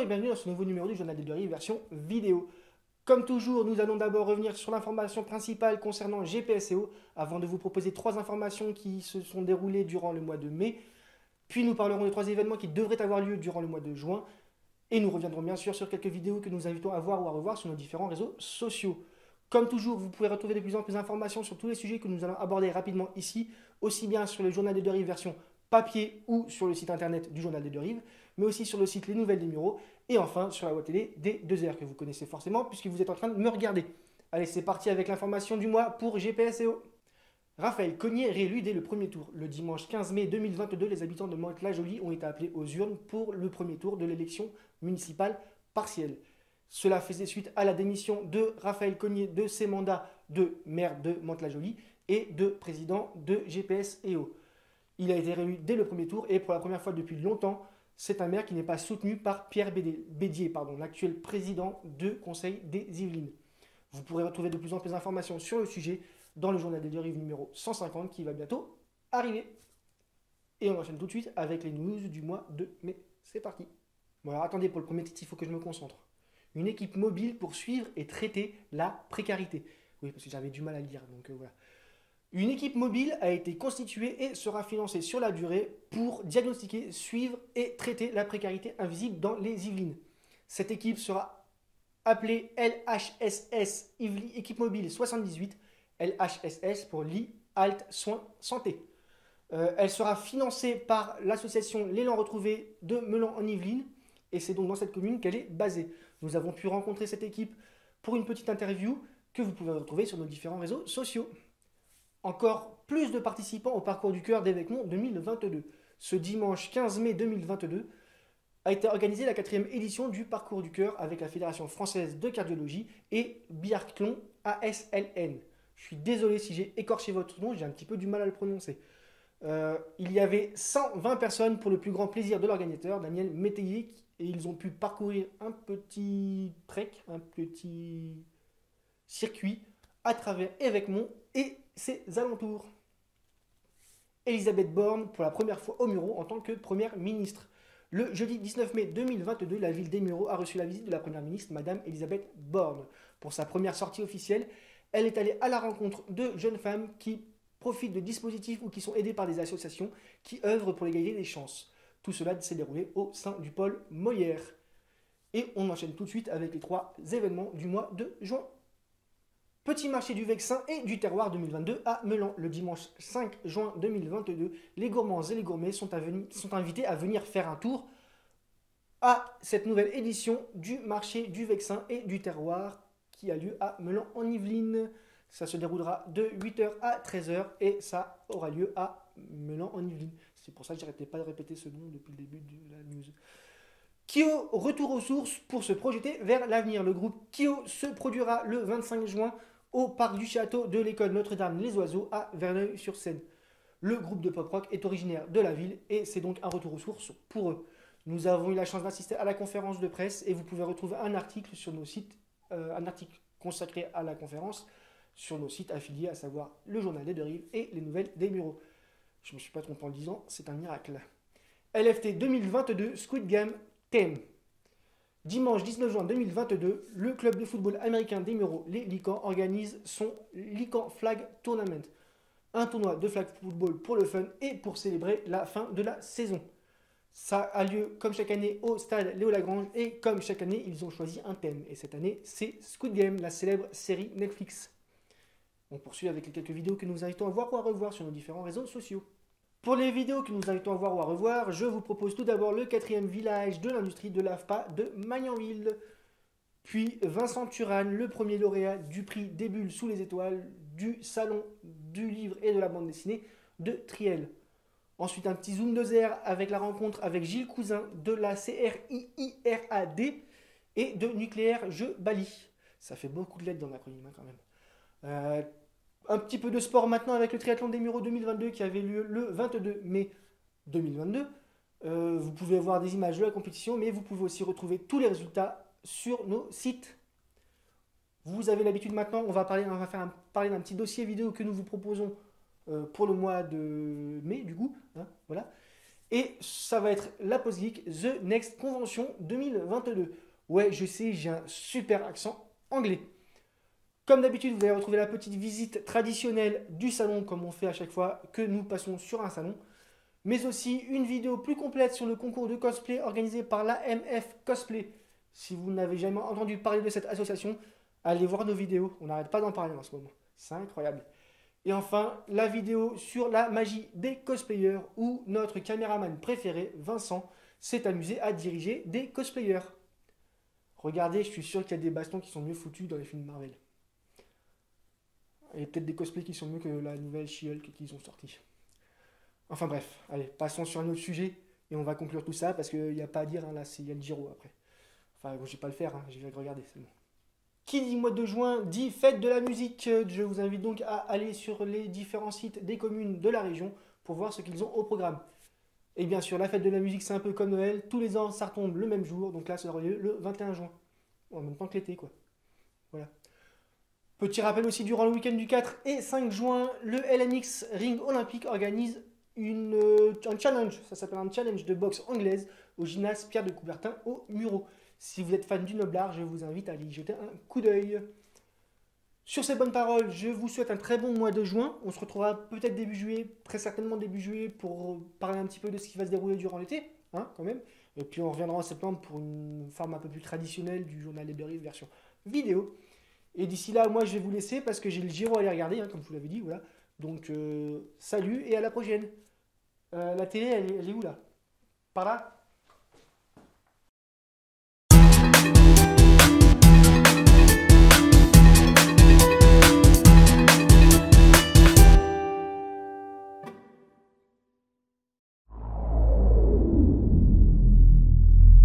et bienvenue dans ce nouveau numéro du Journal des Deux Rives version vidéo. Comme toujours, nous allons d'abord revenir sur l'information principale concernant GPSEO avant de vous proposer 3 informations qui se sont déroulées durant le mois de mai. Puis nous parlerons de 3 événements qui devraient avoir lieu durant le mois de juin. Et nous reviendrons bien sûr sur quelques vidéos que nous invitons à voir ou à revoir sur nos différents réseaux sociaux. Comme toujours, vous pouvez retrouver de plus en plus d'informations sur tous les sujets que nous allons aborder rapidement ici, aussi bien sur le Journal des Deux Rives version papier ou sur le site internet du Journal des Deux Rives, mais aussi sur le site Les Nouvelles des Mureaux, et enfin sur la web télé des 2 heures que vous connaissez forcément puisque vous êtes en train de me regarder. Allez, c'est parti avec l'information du mois pour GPSEO. Raphaël Cogniet réélu dès le premier tour. Le dimanche 15 mai 2022, les habitants de Mantes-la-Jolie ont été appelés aux urnes pour le premier tour de l'élection municipale partielle. Cela faisait suite à la démission de Raphaël Cogniet de ses mandats de maire de Mantes-la-Jolie et de président de GPSEO. Il a été réélu dès le premier tour et pour la première fois depuis longtemps, c'est un maire qui n'est pas soutenu par Pierre Bédier, l'actuel président de Conseil des Yvelines. Vous pourrez retrouver de plus en plus d'informations sur le sujet dans le Journal des Deux Rives numéro 150 qui va bientôt arriver. Et on enchaîne tout de suite avec les news du mois de mai. C'est parti. Bon alors attendez, pour le premier titre, il faut que je me concentre. Une équipe mobile pour suivre et traiter la précarité. Oui, parce que j'avais du mal à le dire, donc voilà. Une équipe mobile a été constituée et sera financée sur la durée pour diagnostiquer, suivre et traiter la précarité invisible dans les Yvelines. Cette équipe sera appelée LHSS Équipe Mobile 78, LHSS pour Lit, Halt, Soins, Santé. Elle sera financée par l'association L'élan retrouvé de Melan en Yvelines et c'est donc dans cette commune qu'elle est basée. Nous avons pu rencontrer cette équipe pour une petite interview que vous pouvez retrouver sur nos différents réseaux sociaux. Encore plus de participants au parcours du cœur d'Évêquemont 2022. Ce dimanche 15 mai 2022 a été organisée la 4e édition du parcours du cœur avec la Fédération française de cardiologie et Biathlon ASLN. Je suis désolé si j'ai écorché votre nom, j'ai un petit peu du mal à le prononcer. Il y avait 120 personnes pour le plus grand plaisir de l'organisateur, Daniel Métayer, et ils ont pu parcourir un petit trek, un petit circuit à travers Évêquemont et ses alentours. Elisabeth Borne pour la première fois aux Mureaux en tant que première ministre. Le jeudi 19 mai 2022, la ville des Mureaux a reçu la visite de la première ministre, Madame Elisabeth Borne. Pour sa première sortie officielle, elle est allée à la rencontre de jeunes femmes qui profitent de dispositifs ou qui sont aidées par des associations qui œuvrent pour l'égalité des chances. Tout cela s'est déroulé au sein du pôle Molière. Et on enchaîne tout de suite avec les 3 événements du mois de juin. Petit marché du Vexin et du terroir 2022 à Melan. Le dimanche 5 juin 2022, les gourmands et les gourmets sont invités à venir faire un tour à cette nouvelle édition du marché du Vexin et du terroir qui a lieu à Melan en Yvelines. Ça se déroulera de 8h à 13h et ça aura lieu à Melan en Yvelines. C'est pour ça que j'arrêtais pas de répéter ce nom depuis le début de la news. Kyo, retour aux sources pour se projeter vers l'avenir. Le groupe Kyo se produira le 25 juin au parc du château de l'école Notre-Dame-les-Oiseaux à Verneuil-sur-Seine. Le groupe de pop-rock est originaire de la ville et c'est donc un retour aux sources pour eux. Nous avons eu la chance d'assister à la conférence de presse et vous pouvez retrouver un article sur nos sites, un article consacré à la conférence sur nos sites affiliés, à savoir le Journal des Deux Rives et les Nouvelles des Mureaux. Je ne me suis pas trompé en le disant, c'est un miracle. LFT 2022 Squid Game Theme. Dimanche 19 juin 2022, le club de football américain des Mureaux, les Lycans, organise son Lycan Flag Tournament. Un tournoi de flag football pour le fun et pour célébrer la fin de la saison. Ça a lieu comme chaque année au stade Léo Lagrange et comme chaque année, ils ont choisi un thème. Et cette année, c'est Squid Game, la célèbre série Netflix. On poursuit avec les quelques vidéos que nous vous invitons à voir ou à revoir sur nos différents réseaux sociaux. Pour les vidéos que nous vous invitons à voir ou à revoir, je vous propose tout d'abord le 4e village de l'industrie de l'AFPA de Magnanville. Puis Vincent Turane, le premier lauréat du prix des bulles sous les étoiles du salon du livre et de la bande dessinée de Triel. Ensuite un petit zoom de zère avec la rencontre avec Gilles Cousin de la CRIIRAD et de Nucléaire Jeux Bali. Ça fait beaucoup de lettres dans l'acronyme quand même. Un petit peu de sport maintenant avec le triathlon des Mureaux 2022 qui avait lieu le 22 mai 2022. Vous pouvez voir des images de la compétition, mais vous pouvez aussi retrouver tous les résultats sur nos sites. Vous avez l'habitude maintenant, on va parler d'un petit dossier vidéo que nous vous proposons pour le mois de mai, du coup. Hein, voilà. Et ça va être la Pause Geek The Next Convention 2022. Ouais, je sais, j'ai un super accent anglais. Comme d'habitude, vous allez retrouver la petite visite traditionnelle du salon, comme on fait à chaque fois que nous passons sur un salon, mais aussi une vidéo plus complète sur le concours de cosplay organisé par l'AMF Cosplay. Si vous n'avez jamais entendu parler de cette association, allez voir nos vidéos, on n'arrête pas d'en parler en ce moment. C'est incroyable. Et enfin, la vidéo sur la magie des cosplayers où notre caméraman préféré, Vincent, s'est amusé à diriger des cosplayers. Regardez, je suis sûr qu'il y a des bastons qui sont mieux foutus dans les films Marvel. Et peut-être des cosplays qui sont mieux que la nouvelle She-Hulk qu'ils ont sortie. Enfin bref, allez, passons sur un autre sujet et on va conclure tout ça parce qu'il n'y a pas à dire, hein, là, il y a le Giro après. Enfin, bon, je vais pas le faire, hein, je vais regarder, c'est bon. Qui dit mois de juin dit fête de la musique. Je vous invite donc à aller sur les différents sites des communes de la région pour voir ce qu'ils ont au programme. Et bien sûr, la fête de la musique, c'est un peu comme Noël. Tous les ans, ça retombe le même jour. Donc là, ça aura lieu le 21 juin. En même temps que l'été, quoi. Voilà. Petit rappel aussi, durant le week-end du 4 et 5 juin, le LMX Ring Olympique organise un challenge. Ça s'appelle un challenge de boxe anglaise au gymnase Pierre de Coubertin au Muro. Si vous êtes fan du Noblard, je vous invite à aller y jeter un coup d'œil. Sur ces bonnes paroles, je vous souhaite un très bon mois de juin. On se retrouvera peut-être début juillet, très certainement début juillet, pour parler un petit peu de ce qui va se dérouler durant l'été, hein, quand même. Et puis on reviendra en septembre pour une forme un peu plus traditionnelle du journal des Berries version vidéo. Et d'ici là, moi je vais vous laisser parce que j'ai le Giro à aller regarder, hein, comme je vous l'avais dit, voilà. Donc salut et à la prochaine. La télé, elle est où là? Par là?